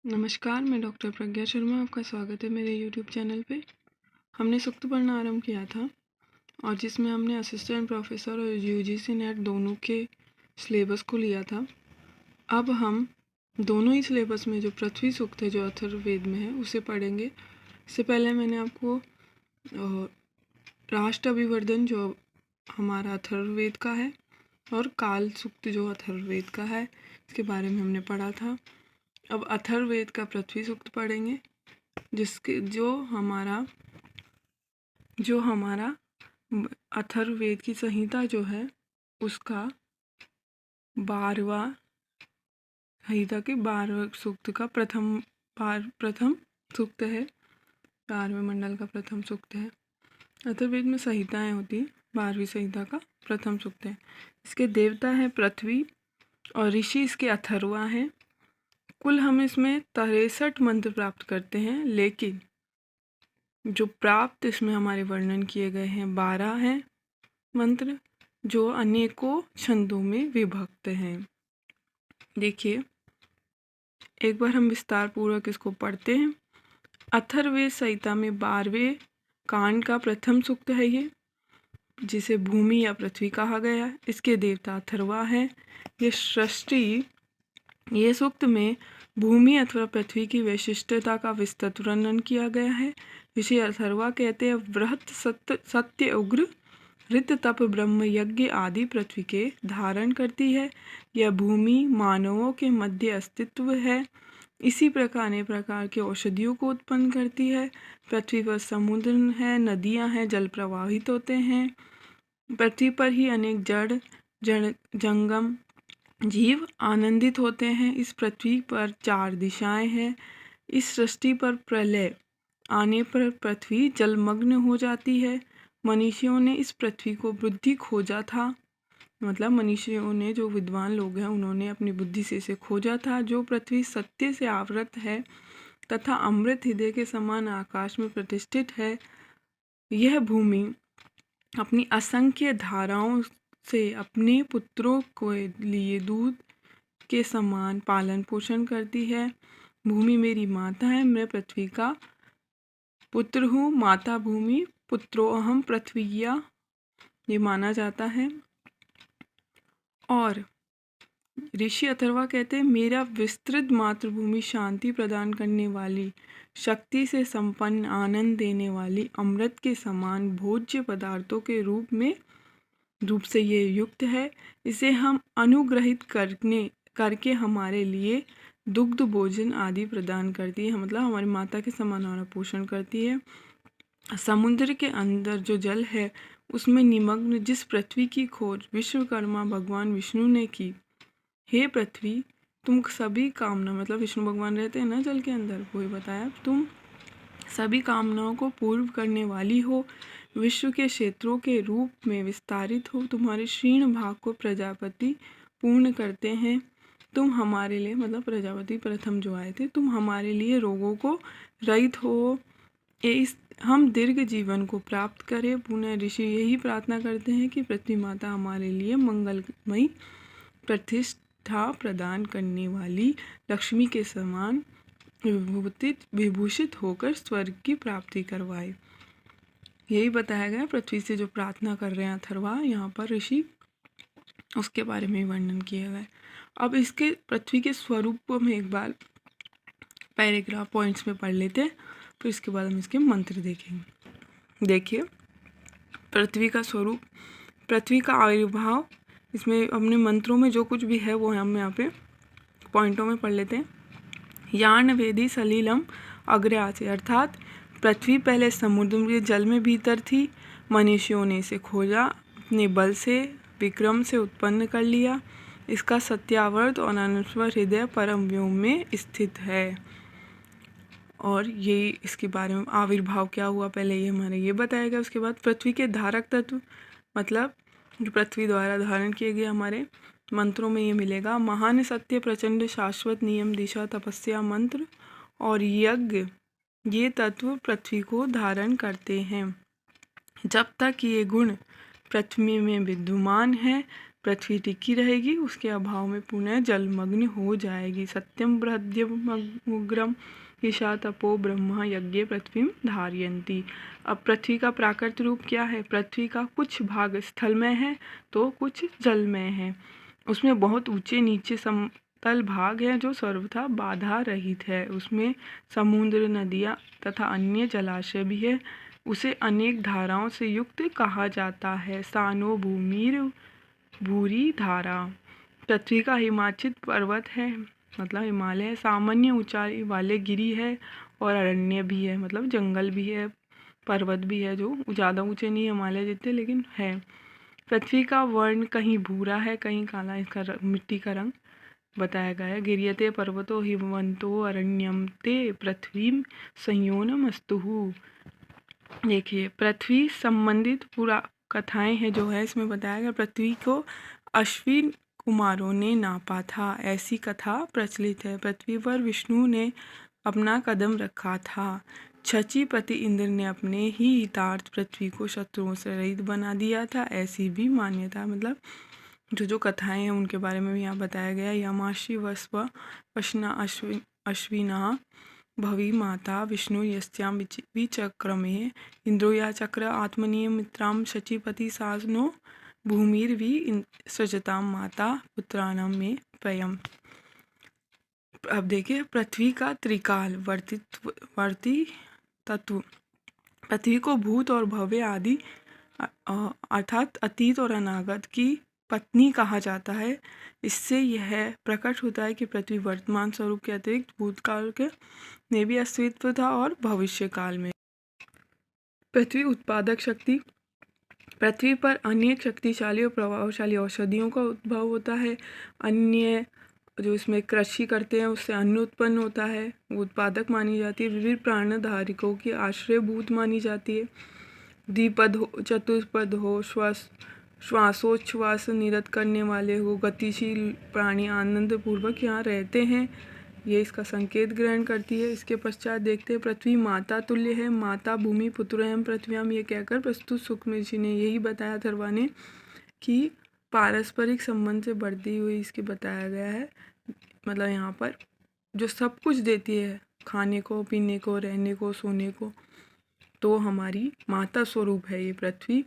नमस्कार, मैं डॉक्टर प्रज्ञा शर्मा। आपका स्वागत है मेरे यूट्यूब चैनल पे। हमने सुक्त पढ़ना आरंभ किया था और जिसमें हमने असिस्टेंट प्रोफेसर और यूजीसी नेट दोनों के सिलेबस को लिया था। अब हम दोनों ही सिलेबस में जो पृथ्वी सूक्त है जो अथर्ववेद में है उसे पढ़ेंगे। इससे पहले मैंने आपको राष्ट्र अभिवर्धन जो हमारा अथर्ववेद का है और काल सूक्त जो अथर्ववेद का है इसके बारे में हमने पढ़ा था। अब अथर्ववेद का पृथ्वी सूक्त पढ़ेंगे जिसके जो हमारा अथर्ववेद की संहिता जो है उसका 12वां संहिता के 12वें सूक्त का प्रथम सूक्त है। 12वें मंडल का प्रथम सूक्त है। अथर्ववेद में संहिताएं होती हैं। 12वीं संहिता का प्रथम सूक्त है। इसके देवता है पृथ्वी और ऋषि इसके अथर्वा है। कुल हम इसमें 63 मंत्र प्राप्त करते हैं, लेकिन जो प्राप्त इसमें हमारे वर्णन किए गए हैं 12 हैं मंत्र जो अनेकों छंदों में विभक्त हैं। देखिए एक बार हम विस्तार पूर्वक इसको पढ़ते हैं। अथर्ववेद संहिता में 12वें कांड का प्रथम सूक्त है ये, जिसे भूमि या पृथ्वी कहा गया। इसके देवता अथर्वा है। ये सूक्त में भूमि अथवा पृथ्वी की विशिष्टता का विस्तृत वर्णन किया गया है। इसे अथर्वा कहते हैं। वृहत सत्य उग्र ऋत तप ब्रह्म यज्ञ आदि पृथ्वी के धारण करती है। यह भूमि मानवों के मध्य अस्तित्व है। इसी प्रकार अनेक प्रकार के औषधियों को उत्पन्न करती है। पृथ्वी पर समुद्र है, नदियां हैं, जल प्रवाहित होते हैं। पृथ्वी पर ही अनेक जड़ जंगम जीव आनंदित होते हैं। इस पृथ्वी पर 4 दिशाएं हैं। इस सृष्टि पर प्रलय आने पर पृथ्वी जलमग्न हो जाती है। मनुष्यों ने इस पृथ्वी को बुद्धि खोजा था, मतलब मनुष्यों ने, जो विद्वान लोग हैं, उन्होंने अपनी बुद्धि से इसे खोजा था। जो पृथ्वी सत्य से आवृत है तथा अमृत हृदय के समान आकाश में प्रतिष्ठित है। यह भूमि अपनी असंख्य धाराओं से अपने पुत्रों को लिए दूध के समान पालन पोषण करती है। भूमि मेरी माता है, मैं पृथ्वी का पुत्र हूँ। माता भूमि पुत्रो अहम पृथ्वीया, ये माना जाता है। और ऋषि अथर्वा कहते हैं, मेरा विस्तृत मातृभूमि शांति प्रदान करने वाली, शक्ति से संपन्न, आनंद देने वाली, अमृत के समान भोज्य पदार्थों के रूप से ये युक्त है। इसे हम अनुग्रहित करके हमारे लिए दुग्ध भोजन आदि प्रदान करती है, मतलब हमारी माता के समान हमारा पोषण करती है। समुद्र के अंदर जो जल है उसमें निमग्न जिस पृथ्वी की खोज विश्वकर्मा भगवान विष्णु ने की, हे पृथ्वी तुम सभी कामना, मतलब विष्णु भगवान रहते हैं ना जल के अंदर, वही बताया, तुम सभी कामनाओं को पूर्ण करने वाली हो, विश्व के क्षेत्रों के रूप में विस्तारित हो। तुम्हारे क्षीण भाग को प्रजापति पूर्ण करते हैं। तुम हमारे लिए, मतलब प्रजापति प्रथम जो आए थे, तुम हमारे लिए रोगों को रहित हो। हम दीर्घ जीवन को प्राप्त करें। पुनः ऋषि यही प्रार्थना करते हैं कि पृथ्वी माता हमारे लिए मंगलमयी, प्रतिष्ठा प्रदान करने वाली, लक्ष्मी के समान विभूषित होकर स्वर्ग की प्राप्ति करवाए। यही बताया गया। पृथ्वी से जो प्रार्थना कर रहे हैं अथर्वा यहाँ पर ऋषि, उसके बारे में वर्णन किया गया। अब इसके पृथ्वी के स्वरूप में एक बार पैराग्राफ पॉइंट्स में पढ़ लेते हैं, फिर इसके बाद हम इसके मंत्र देखेंगे। देखिए पृथ्वी का स्वरूप, पृथ्वी का आविर्भाव, इसमें अपने मंत्रों में जो कुछ भी है वो हम यहाँ पे पॉइंटों में पढ़ लेते हैं। यान वेदी सलीलम अग्रयाचे, अर्थात पृथ्वी पहले समुद्र के जल में भीतर थी। मनुष्यों ने इसे खोजा, अपने बल से विक्रम से उत्पन्न कर लिया। इसका सत्यावर्त और अनश्वर हृदय परम व्योम में स्थित है। और ये इसके बारे में आविर्भाव क्या हुआ पहले ये हमारे ये बताया गया। उसके बाद पृथ्वी के धारक तत्व, मतलब जो पृथ्वी द्वारा धारण किए गए हमारे मंत्रों में ये मिलेगा। महान सत्य प्रचंड शाश्वत नियम दिशा तपस्या मंत्र और यज्ञ, ये तत्व पृथ्वी को धारण करते हैं। जब तक ये गुण पृथ्वी में विद्यमान है पृथ्वी टिकी रहेगी, उसके अभाव में पुनः जलमग्न हो जाएगी। सत्यम बृहद्यमुग्रम ईशा तपो ब्रह्मा यज्ञ पृथ्वी धारयन्ति। अब पृथ्वी का प्राकृत रूप क्या है? पृथ्वी का कुछ भाग स्थल में है तो कुछ जल में है। उसमें बहुत ऊंचे नीचे समतल भाग है जो सर्वथा बाधा रहित है। उसमें समुद्र, नदियाँ तथा अन्य जलाशय भी है। उसे अनेक धाराओं से युक्त कहा जाता है। सानो भूमिर भूरी धारा। पृथ्वी का हिमाचित पर्वत है, मतलब हिमालय है। सामान्य ऊंचाई वाले गिरी है और अरण्य भी है, मतलब जंगल भी है, पर्वत भी है जो ज़्यादा ऊंचे नहीं हिमालय जितने, लेकिन है। पृथ्वी का वर्ण कहीं भूरा है, कहीं काला, इसका मिट्टी का रंग बताया गया है। गिरियते पर्वतो हिमवंतो अरण्यम ते पृथ्वी संयोनमस्तुः। देखिए, पृथ्वी संबंधित पूरा कथाएं हैं जो है इसमें बताया गया। पृथ्वी को अश्विन कुमारों ने नापा था, ऐसी कथा प्रचलित है। पृथ्वी पर विष्णु ने अपना कदम रखा था। शचीपति इंद्र ने अपने ही हितार्थ पृथ्वी को शत्रुओं से रहित बना दिया था, ऐसी भी मान्यता। मतलब जो कथाएं हैं उनके बारे में भी यहाँ बताया गया। यमाशी वस्व वशना अश्विना भवी माता विष्णु यस्याम विचक्रमे इंद्रो या चक्र आत्मनीय मित्राम शचीपति सासनो भूमिर्वि सृजताम माता पुत्राणाम में प्रयम। अब देखिए, पृथ्वी का त्रिकाल वर्ती तत्व। पृथ्वी को भूत और भव्य आदि अर्थात अतीत और अनागत की पत्नी कहा जाता है। इससे यह प्रकट होता है कि पृथ्वी वर्तमान स्वरूप के अतिरिक्त भूतकाल के में भी अस्तित्व था और भविष्य काल में। पृथ्वी उत्पादक शक्ति। पृथ्वी पर अनेक शक्तिशाली और प्रभावशाली औषधियों का उद्भव होता है। अन्य जो इसमें कृषि करते हैं उससे अन्न उत्पन्न होता है, वो उत्पादक मानी जाती है। विविध प्राणधारिकों की आश्रयभूत मानी जाती है। द्विपद हो, चतुष्पद हो, श्वासोच्छ्वास निरत करने वाले हो, गतिशील प्राणी आनंद पूर्वक यहाँ रहते हैं, ये इसका संकेत ग्रहण करती है। इसके पश्चात देखते हैं, पृथ्वी माता तुल्य है, माता भूमि पुत्र एवं पृथ्व्याम, ये कहकर प्रस्तुत सुखमय ऋषि ने यही बताया अथर्वा ने कि पारस्परिक संबंध से बढ़ती हुई इसके बताया गया है। मतलब यहाँ पर जो सब कुछ देती है, खाने को, पीने को, रहने को, सोने को, तो हमारी माता स्वरूप है ये पृथ्वी।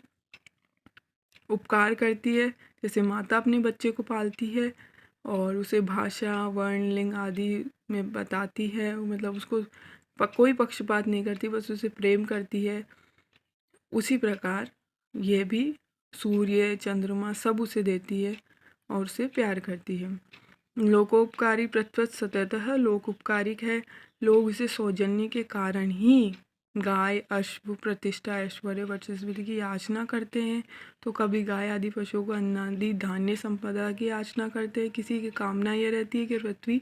उपकार करती है, जैसे माता अपने बच्चे को पालती है और उसे भाषा, वर्ण, लिंग आदि में बताती है, मतलब उसको कोई पक्षपात नहीं करती, बस उसे प्रेम करती है। उसी प्रकार ये भी सूर्य, चंद्रमा सब उसे देती है और उसे प्यार करती है। लोकोपकारी पृथ्वी सततः लोकोपकारिक है। लोग इसे सौजन्य के कारण ही गाय, अश्व, प्रतिष्ठा, ऐश्वर्य, वर्चस्व की याचना करते हैं। तो कभी गाय आदि पशुओं को अन्नादि धान्य संपदा की याचना करते हैं। किसी की कामना यह रहती है कि पृथ्वी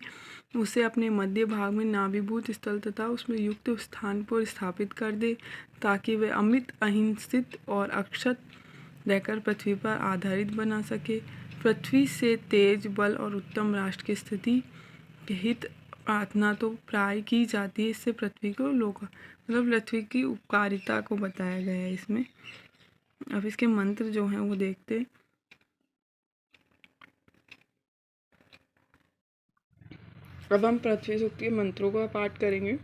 उसे अपने मध्य भाग में नाभिभूत स्थल तथा उसमें युक्त स्थान पर स्थापित कर दे, ताकि वह अमित, अहिंसित और अक्षत रहकर पृथ्वी पर आधारित बना सके। पृथ्वी से तेज, बल और उत्तम राष्ट्र की स्थिति के हित प्रार्थना तो प्राय की जाती है। इससे पृथ्वी को मतलब पृथ्वी की उपकारिता को बताया गया है इसमें। अब इसके मंत्र जो हैं वो देखते। अब हम पृथ्वी सूक्त के मंत्रों का पाठ करेंगे।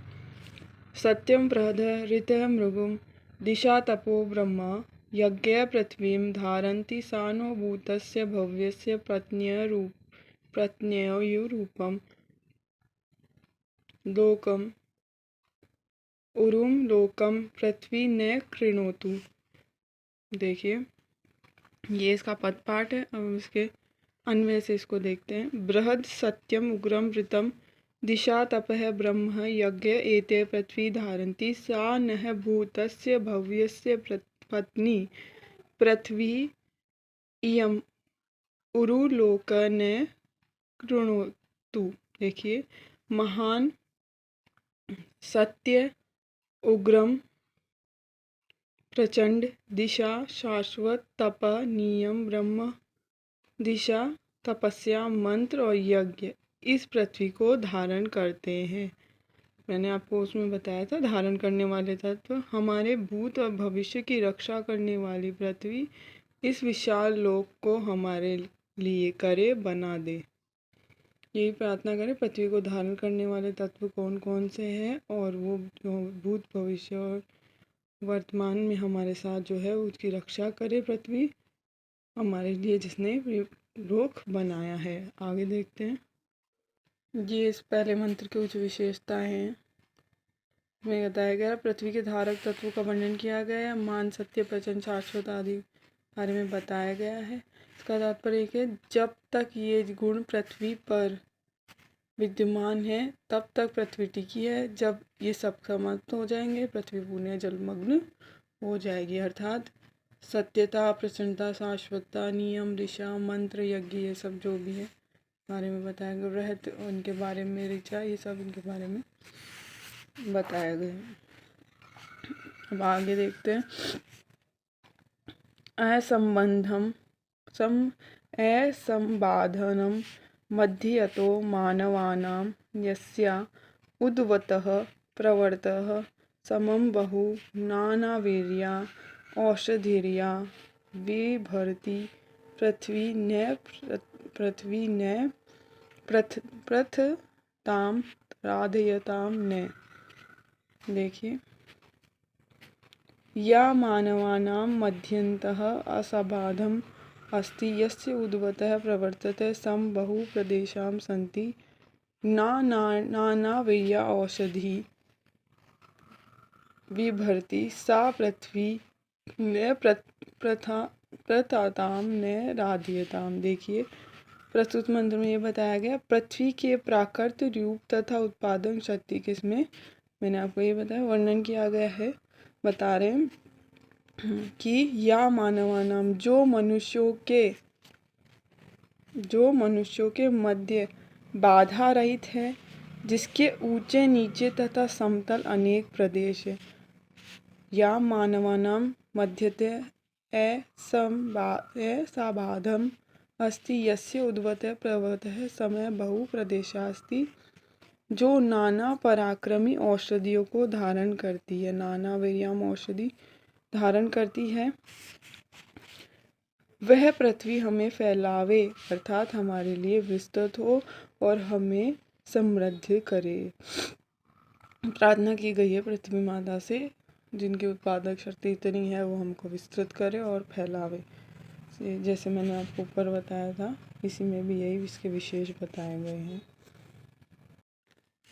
सत्यम प्रहद ऋतः मृगुम दिशा तपो ब्रह्मा यज्ञ पृथ्वीं धारन्ति सानो भूतस्य भव्यस्य प्रत्ययुरूपम लोकम उरुम लोकम पृथ्वी न कृणोतु। देखिए, ये इसका पद पाठ है। अब इसके अन्वय से इसको देखते हैं। बृहद सत्यम उग्रम ऋतम दिशा तपः ब्रह्म यज्ञ एते पृथ्वी धारन्ति सा नः भूतस्य भव्यस्य पत्नी पृथ्वी इयम् उरुलोक न कृणोतु। देखिए, महान, सत्य, उग्रम, प्रचंड, दिशा, शाश्वत, तप, नियम, ब्रह्म, दिशा, तपस्या, मंत्र और यज्ञ इस पृथ्वी को धारण करते हैं। मैंने आपको उसमें बताया था धारण करने वाले तत्व। हमारे भूत और भविष्य की रक्षा करने वाली पृथ्वी इस विशाल लोक को हमारे लिए करे बना दे। यही प्रार्थना करें। पृथ्वी को धारण करने वाले तत्व कौन कौन से हैं और वो जो भूत भविष्य और वर्तमान में हमारे साथ जो है उसकी रक्षा करे पृथ्वी हमारे लिए, जिसने लोक बनाया है। आगे देखते हैं। ये इस पहले मंत्र की कुछ विशेषताएं हैं। में बताया गया पृथ्वी के धारक तत्वों का वर्णन किया गया है। मान, सत्य, प्रचंड, शाश्वत आदि बारे में बताया गया है। इसका तात्पर्य एक है, जब तक ये गुण पृथ्वी पर विद्यमान है तब तक पृथ्वी टिकी है। जब ये सब समाप्त हो जाएंगे पृथ्वी पूर्ण जलमग्न हो जाएगी। अर्थात सत्यता, प्रसन्नता, शाश्वतता, नियम, दिशा, मंत्र, यज्ञ, ये सब जो भी है बारे में बताया गया। रहत उनके बारे में, ऋचा, ये सब इनके बारे में बताया गया। अब आगे देखते हैं। असंबाधनम मध्यतो मानवानां यस्या उद्वतः प्रवर्तः समं बहु नानावीर्या औषधिर्या विभर्ति पृथ्वी न प्रथताम राधयताम न। देखिए, या मानवानां मध्यन्तः असंबाधम् अस्ति यस्य उद्वतः प्रवर्तते सम बहु प्रदेशां सन्ति नानावीर्या औषधि विभर्ति सा पृथ्वी न प्रथताम न राधयताम। देखिए, प्रस्तुत मंत्र में ये बताया गया पृथ्वी के प्राकृत रूप तथा उत्पादन शक्ति किसमें, मैंने आपको ये बताया, वर्णन किया गया है। बता रहे हैं कि या मानवानाम, जो मनुष्यों के मध्य बाधा रहित है, जिसके ऊंचे नीचे तथा समतल अनेक प्रदेश है। या मानवानाम मध्यते असंबाधम अस्ति यस्य उद्वतः प्रवर्तः समय बहु प्रदेशास्ति, जो नाना पराक्रमी औषधियों को धारण करती है, नाना वीर्याम औषधि धारण करती है, वह पृथ्वी हमें फैलावे, अर्थात हमारे लिए विस्तृत हो और हमें समृद्ध करे। प्रार्थना की गई है पृथ्वी माता से, जिनकी उत्पादक शक्ति इतनी है, वो हमको विस्तृत करे और फैलावे। जैसे मैंने आपको ऊपर बताया था, इसी में भी यही इसके विशेष बताए गए हैं।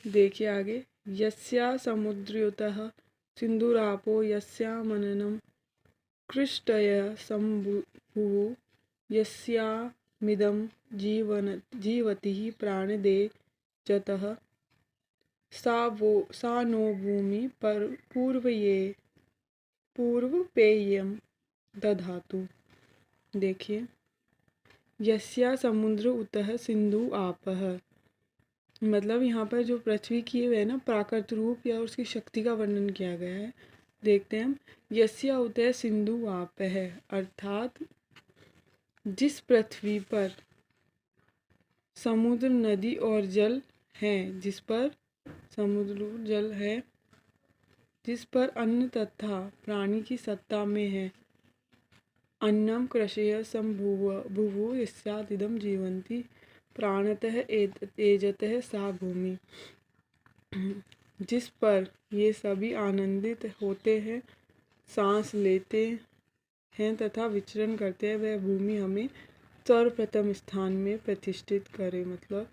देखिए आगे। यस्या समुद्रयुतः सिंधुरापो यस्या मननं कृष्टय संभुः यस्यामिदं जीवति प्राणदेजतः सा नो भूमि पूर्वपेयं दधातु। देखिए, यस्या समुद्र उतः सिंधु आपः, मतलब यहाँ पर जो पृथ्वी की है ना प्राकृत रूप या उसकी शक्ति का वर्णन किया गया है। देखते हैं हम। यस्या उतः सिंधु आपः, अर्थात जिस पृथ्वी पर समुद्र, नदी और जल हैं, जिस पर समुद्र जल है, जिस पर अन्न तथा प्राणी की सत्ता में है, अन्नम कृषय संभुवो यस्यादिदं जीवन्ति प्राणतः एजतः सा भूमि, जिस पर ये सभी आनंदित होते हैं, सांस लेते हैं तथा विचरण करते हैं, वह भूमि हमें सर्वप्रथम स्थान में प्रतिष्ठित करे, मतलब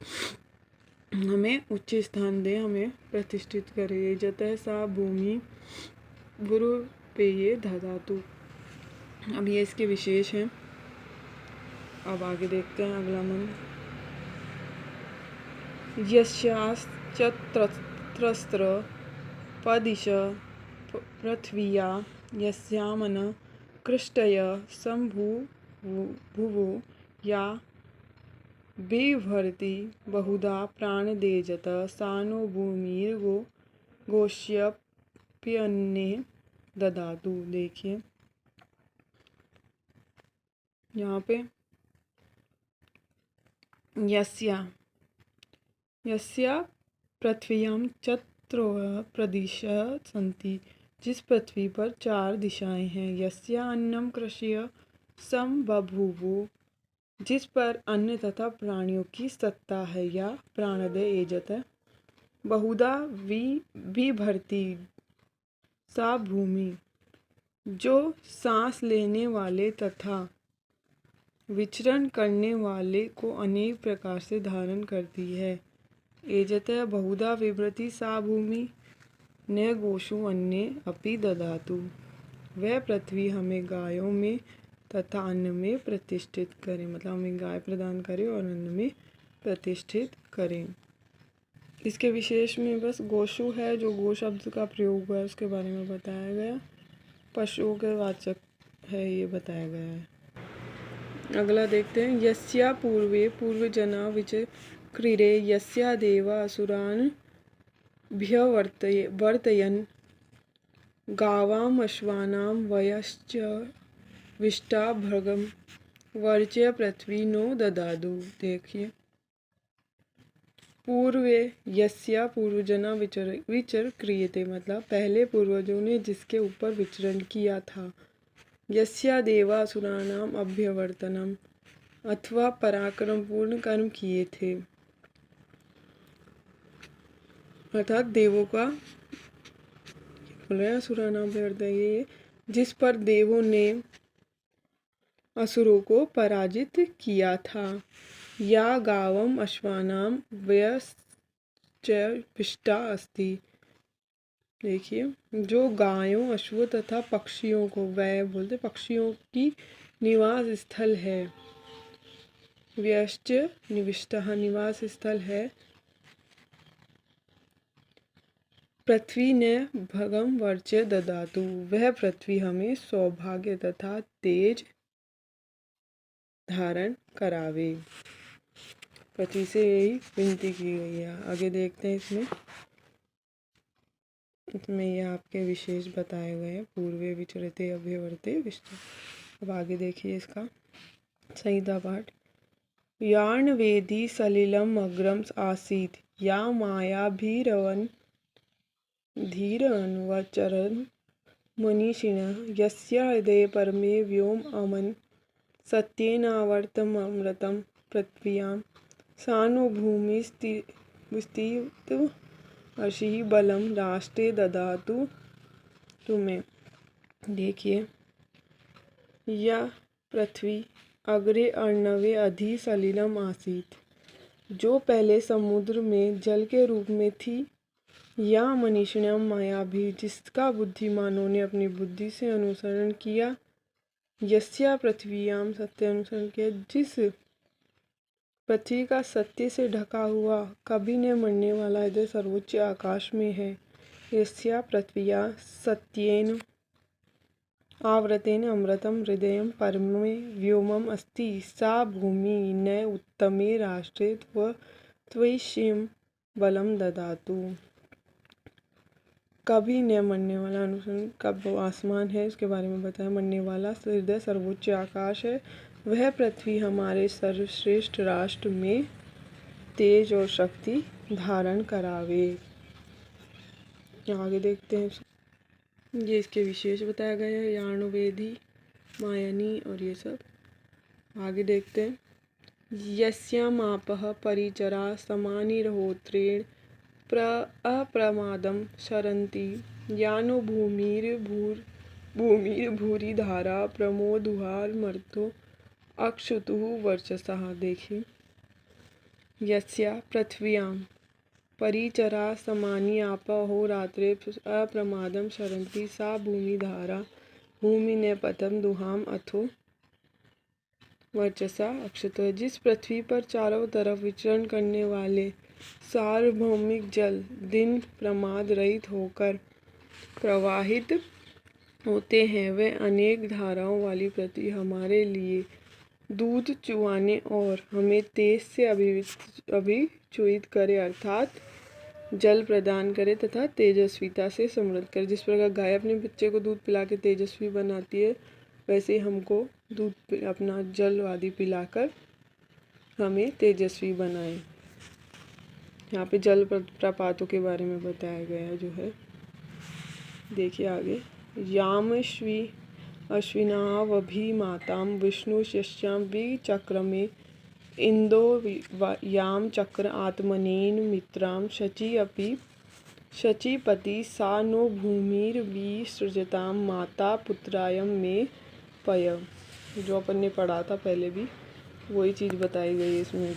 हमें उच्च स्थान दे, हमें प्रतिष्ठित करे। एजतः सा भूमि गुरु पेये दधातु। अब ये इसके विशेष हैं। अब आगे देखते हैं अगला मंत्र। यस्यास्त्रस्त्र पदिश पृथ्वीया यस्यामन कृष्टय संभुवो या बिभर्ति बहुधा प्राणदेजत सा नो भूमिर्गो गोष्यप्यन्ने दधातु। देखिए, यहाँ पे यस्या पृथ्व्यां चत्रोः प्रदिशः सन्ति, जिस पृथ्वी पर 4 दिशाएं हैं। यस्या अन्नम कृषय संबभूवो, जिस पर अन्य तथा प्राणियों की सत्ता है, या प्राणदय एजत बहुधा विभर्ती सा भूमि, जो सांस लेने वाले तथा विचरण करने वाले को अनेक प्रकार से धारण करती है। एजतः बहुधा विभ्रति सा भूमि न गोषु अन्य अपि ददातु। वह पृथ्वी हमें गायों में तथा अन्न में प्रतिष्ठित करे, मतलब हमें गाय प्रदान करे और अन्न में प्रतिष्ठित करें। इसके विशेष में बस गोषु है, जो गो शब्द का प्रयोग हुआ है उसके बारे में बताया गया। पशुओं के वाचक है ये बताया गया है। अगला देखते हैं। यस्या पूर्वे पूर्वजना विचक्रिरे यस्या देवा असुरान वर्तयन् गावाम अश्वानां वयश्च विष्टा भगम वर्च्य पृथ्वी नो ददादु। देखिए, पूर्वे यस्या पूर्वजना विचर क्रियते, मतलब पहले पूर्वजों ने जिसके ऊपर विचरण किया था। यस्या देवा असुरानाम अभ्यवर्तनम, अथवा पराक्रम पूर्ण कर्म किए थे, अर्थात देवों का बोल रहे हैं असुरानाम अभ्यवर्तन, जिस पर देवों ने असुरों को पराजित किया था। या गावम अश्वानाम वयश्च विष्टा अस्ति। देखिए, जो गायों अश्व तथा पक्षियों को, वह बोलते पक्षियों की निवास स्थल है। व्यश्च निविष्टः निवास स्थल है। पृथ्वी ने भगम वर्च्य ददातु, वह पृथ्वी हमें सौभाग्य तथा तेज धारण करावे। पृथ्वी से यही विनती की गई है। आगे देखते हैं इसमें ये आपके विशेष बताए गए हैं। पूर्वे विचरते अभ्यवर्ते विष्ट। अब आगे देखिए इसका संहिता पाठ। यार्न वेदी सलिलम अग्रम आसीत, या मायाभिरवन धीरन्वचरन् मनीषिणः, यस्य हृदये परमे व्योम अमन सत्येनावर्तममृतं पृथिव्यां, सा नो भूमिस्थित अर्षि बलम राष्ट्रे ददातु तुम्हें। देखिए, यह पृथ्वी अग्रे अर्णवे अधि सलिलम आसीत, जो पहले समुद्र में जल के रूप में थी। या मनीषिणम माया भी, जिसका बुद्धिमानों ने अपनी बुद्धि से अनुसरण किया। यस्या पृथ्वीयाम सत्य अनुसरण किया, जिस पृथ्वी का सत्य से ढका हुआ कभी न मरने वाला हृदय सर्वोच्च आकाश में है। यस्या पृथ्व्या सत्येन आवृतेन अमृतम हृदयं परमे व्योमम अस्ति, सा भूमि न उत्तमे राष्ट्रे त्वयिष्यं बलम ददातु। कभी न मरने वाला अनुसरण कब आसमान है, उसके बारे में बताया। मरने वाला हृदय सर्वोच्च आकाश है। वह पृथ्वी हमारे सर्वश्रेष्ठ राष्ट्र में तेज और शक्ति धारण करावे। आगे देखते हैं, ये इसके विशेष बताया गया है। यार्णवेदी मायनी और ये सब। आगे देखते हैं। यस्यामापः परिचरा समानिर्होत्रेण अप्रमादं शरन्ति, यानो भूमिर्भूरि धारा प्रमोदुहारमर्थो अक्षुतुः वर्चसः। देखिए, यस्या पृथ्व्यां परिचरा समानि आपो रात्रे अप्रमादं शरन्ति, सा भूमि धारा भूमि ने पतम दुहाम अथो वर्चसा अक्षत। जिस पृथ्वी पर चारों तरफ विचरण करने वाले सार्वभौमिक जल दिन प्रमाद रहित होकर प्रवाहित होते हैं, वे अनेक धाराओं वाली पृथ्वी हमारे लिए दूध चुवाने और हमें तेज से अभिचुइत करे, अर्थात जल प्रदान करे तथा तेजस्विता से समृद्ध करे। जिस प्रकार गाय अपने बच्चे को दूध पिला के तेजस्वी बनाती है, वैसे हमको दूध अपना जल आदि पिलाकर हमें तेजस्वी बनाए। यहाँ पे जल प्रपातों के बारे में बताया गया है जो है। देखिए आगे। यामश्वी अश्विनावभिमातां विष्णुशिष्यां विचक्रमे इन्दो यां चक्र आत्मनेन मित्रां शची अपि शचीपति सा नो भूमिर्विसृजतां माता पुत्रायं मे पय। जो अपन ने पढ़ा था पहले भी, वही चीज़ बताई गई है इसमें।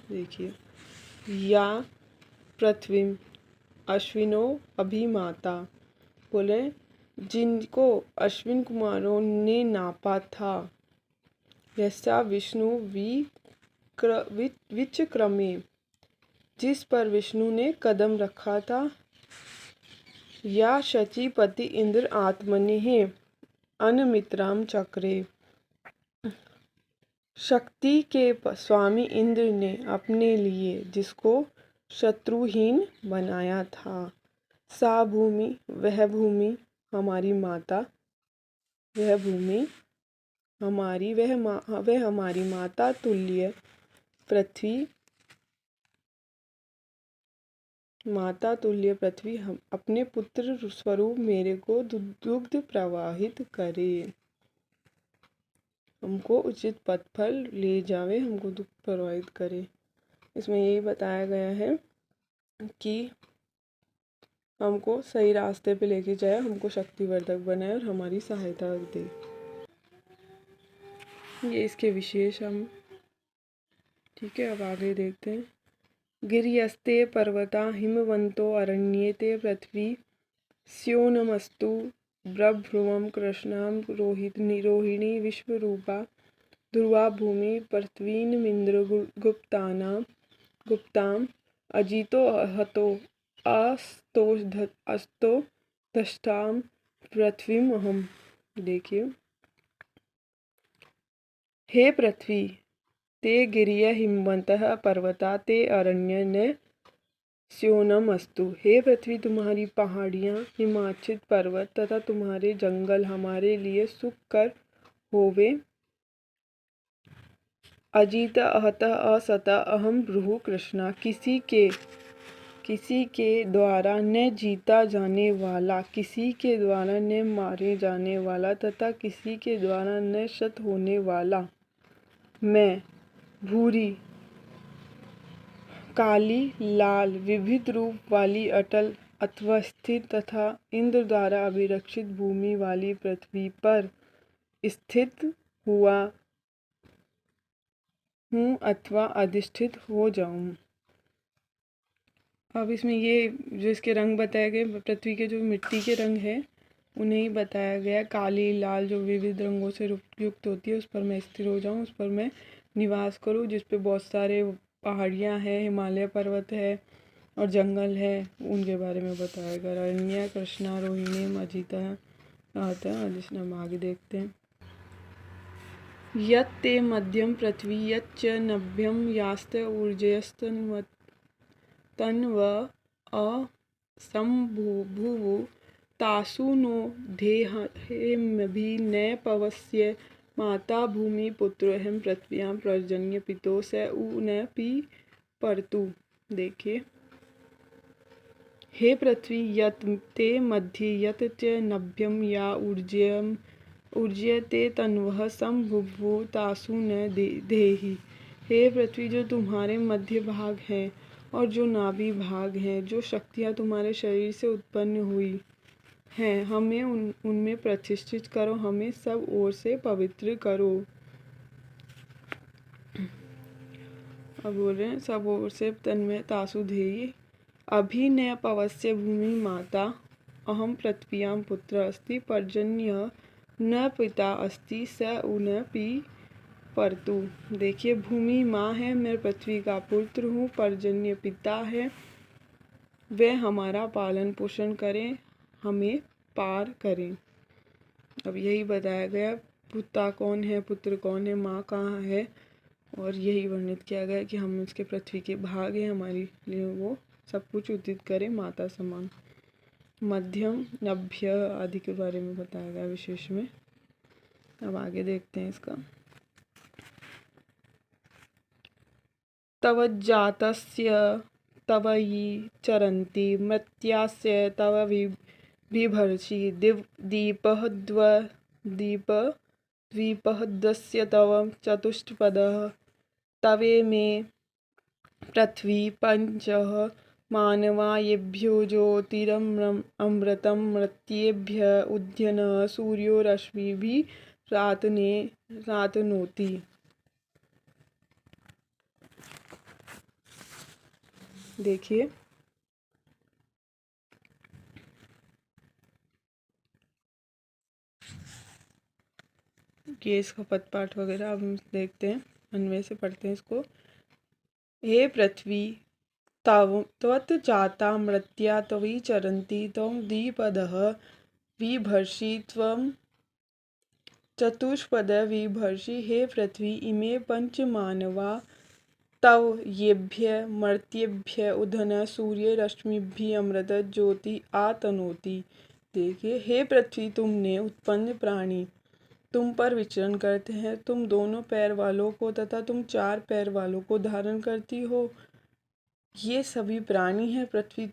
देखिए या पृथ्वी अश्विनो अभिमाता, बोले जिनको अश्विन कुमारों ने नापा था, यस्या विष्णु विचक्रमे, जिस पर विष्णु ने कदम रखा था, या शचीपति इंद्र आत्मने है अनमित्राम चक्रे, शक्ति के स्वामी इंद्र ने अपने लिए जिसको शत्रुहीन बनाया था। सा भूमि, वह भूमि हमारी माता, वह भूमि हमारी वह हमारी माता तुल्य पृथ्वी, माता तुल्य पृथ्वी हम अपने पुत्र स्वरूप मेरे को दुग्ध प्रवाहित करे, हमको उचित पथ पर ले जावे, हमको दुग्ध प्रवाहित करे। इसमें यही बताया गया है कि हमको सही रास्ते पे लेके जाए, हमको शक्तिवर्धक बनाए और हमारी सहायता दे। ये इसके विशेष हम, ठीक है। अब आगे देखते हैं। गिर्यस्ते पर्वता हिमवंतो अरण्येते पृथ्वी स्योनमस्तु ब्रभ्रुवं कृष्णां रोहिणी विश्वरूपा ध्रुवा भूमि पृथ्वीमिन्द्र गुप्तां अजितो हतो अस्तो दष्टां पृथ्वीमहम्। देखिए, हे पृथ्वी, ते गिरिय हिमवंतः पर्वता ते अरण्य न स्योनम अस्तु। हे पृथ्वी, तुम्हारी पहाड़ियाँ, हिमाच्छिद पर्वत तथा तुम्हारे जंगल हमारे लिए सुख कर होवे। अजीत अहत असत अहम भ्रुः कृष्णा, किसी के द्वारा न जीता जाने वाला, किसी के द्वारा न मारे जाने वाला तथा किसी के द्वारा न शत होने वाला मैं भूरी, काली, लाल, विविध रूप वाली, अटल अथवा स्थिर तथा इंद्र द्वारा अभिरक्षित भूमि वाली पृथ्वी पर स्थित हुआ हूँ अथवा अधिष्ठित हो जाऊँ। अब इसमें ये जो इसके रंग बताए गए, पृथ्वी के जो मिट्टी के रंग है उन्हें ही बताया गया। काली, लाल जो विविध रंगों से युक्त होती है, उस पर मैं स्थिर हो जाऊँ, उस पर मैं निवास करूँ, जिस पे बहुत सारे पहाड़ियाँ हैं, हिमालय पर्वत है और जंगल है, उनके बारे में बताया गया। अरण्य कृष्णा रोहिणी अजिता आता है, जिसने हम आगे देखते हैं। यत् ते मध्यम पृथ्वी यच्च नभ्यं यास्त ऊर्जयस्तन्व असंभुवु तासु नो देहेमभि न पवस्य माता भूमि पुत्रोऽहं पृथ्व्यां पर्जन्य पितो स उ न पि परतु। देखिए, हे पृथ्वी, यत् ते मध्ये यत् च नभ्यं या ऊर्जयते तन्वः संभुवु तासु न देहि। हे पृथ्वी, जो तुम्हारे मध्य भाग है और जो नाभि भाग है, जो शक्तियाँ तुम्हारे शरीर से उत्पन्न हुई हैं, हमें उनमें प्रतिष्ठित करो, हमें सब ओर से पवित्र करो। अब बोल रहे हैं सब ओर से तन्मय तासु धेहि अभि न पवस्य भूमि माता अहम पृथ्व्यां पुत्र अस्ति पर्जन्य न पिता अस्ति स उ न पि परतु। देखिए, भूमि माँ है, मैं पृथ्वी का पुत्र हूँ, पर्जन्य पिता है, वह हमारा पालन पोषण करें, हमें पार करें। अब यही बताया गया, पिता कौन है, पुत्र कौन है, माँ कहाँ है, और यही वर्णित किया गया कि हम उसके पृथ्वी के भाग हैं, हमारे लिए वो सब कुछ उचित करें, माता समान। मध्यम, नभ्य आदि के बारे में बताया गया विशेष में। अब आगे देखते हैं इसका। तव जातस्य तव यि चरन्ति मर्त्यास्य तव बिभर्षि द्वीपः तव चतुष्पदः तवे मे पृथ्वी पंचः मानवायेभ्यो ज्योतिरमृतं मर्त्येभ्य उद्यनः सूर्यो रश्मिभिः रातनोति। देखिए ये इसका पदपाठ वगैरह अब हम देखते हैं, अन्वय से पढ़ते हैं इसको। हे पृथ्वी त्वत् जाता मृत्या त्वयि चरन्ति त्वं द्विपदः विभर्षि त्वं चतुष्पद विभर्षि। हे पृथ्वी इमे पंच मानवा तव येभ्य मर्त्येभ्य उधन सूर्य रश्मिभ्य अमृत ज्योति आतनोति। देखिए, हे पृथ्वी तुमने उत्पन्न प्राणी तुम पर विचरण करते हैं, तुम दोनों पैर वालों को तथा तुम चार पैर वालों को धारण करती हो। ये सभी प्राणी हैं, पृथ्वी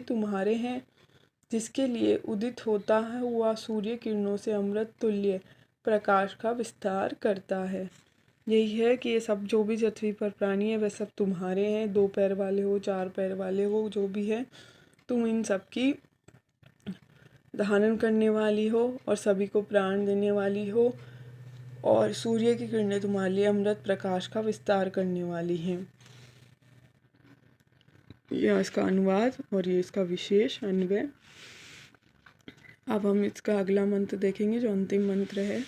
तुम्हारे हैं, जिसके लिए उदित होता है हुआ सूर्य किरणों से अमृत तुल्य प्रकाश का विस्तार करता है। यही है कि ये सब जो भी पृथ्वी पर प्राणी है वह सब तुम्हारे हैं, दो पैर वाले हो, चार पैर वाले हो, जो भी है, तुम इन सब की धारण करने वाली हो और सभी को प्राण देने वाली हो, और सूर्य की किरणें तुम्हारे लिए अमृत प्रकाश का विस्तार करने वाली हैं। यह इसका अनुवाद और ये इसका विशेष अन्वय। अब हम इसका अगला मंत्र देखेंगे जो अंतिम मंत्र है।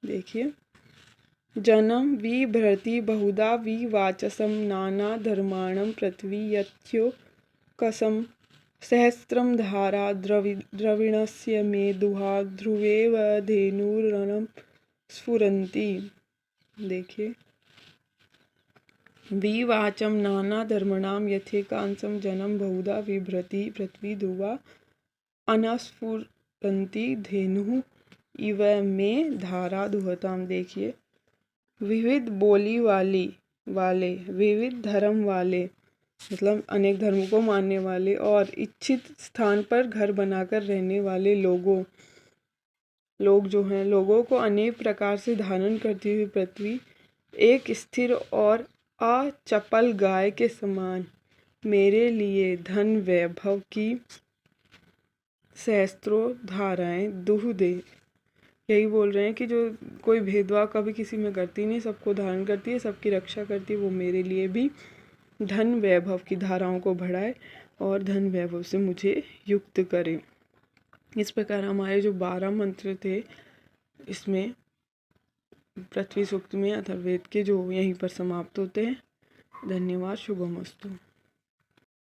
देखिए, जनम विभ्रति बहुधा विवाचसम नाना धर्माणम पृथ्वी यथ्यो कसम सहस्त्रम धारा द्रविणस्य मे दुहा ध्रुवेव धेनुरणम स्फुरन्ति। देखिए, विवाचम नाना धर्मणाम यथेकांसम जनम बहुधा विभ्रति पृथ्वी ध्रुवा अनस्फुरन्ति धेनु इव में धारा दुहताम। देखिए, विविध बोली वाले विविध धर्म वाले मतलब अनेक धर्मों को मानने वाले और इच्छित स्थान पर घर बनाकर रहने वाले लोग जो हैं, लोगों को अनेक प्रकार से धारण करती हुई पृथ्वी एक स्थिर और अचपल गाय के समान मेरे लिए धन वैभव की सहस्त्रों धाराएं दुह दे। यही बोल रहे हैं कि जो कोई भेदभाव कभी किसी में करती नहीं, सबको धारण करती है, सबकी रक्षा करती है, वो मेरे लिए भी धन वैभव की धाराओं को बढ़ाए और धन वैभव से मुझे युक्त करे। इस प्रकार हमारे जो 12 मंत्र थे इसमें पृथ्वी सूक्त में अथर्ववेद के जो यहीं पर समाप्त होते हैं। धन्यवाद। शुभमस्तु।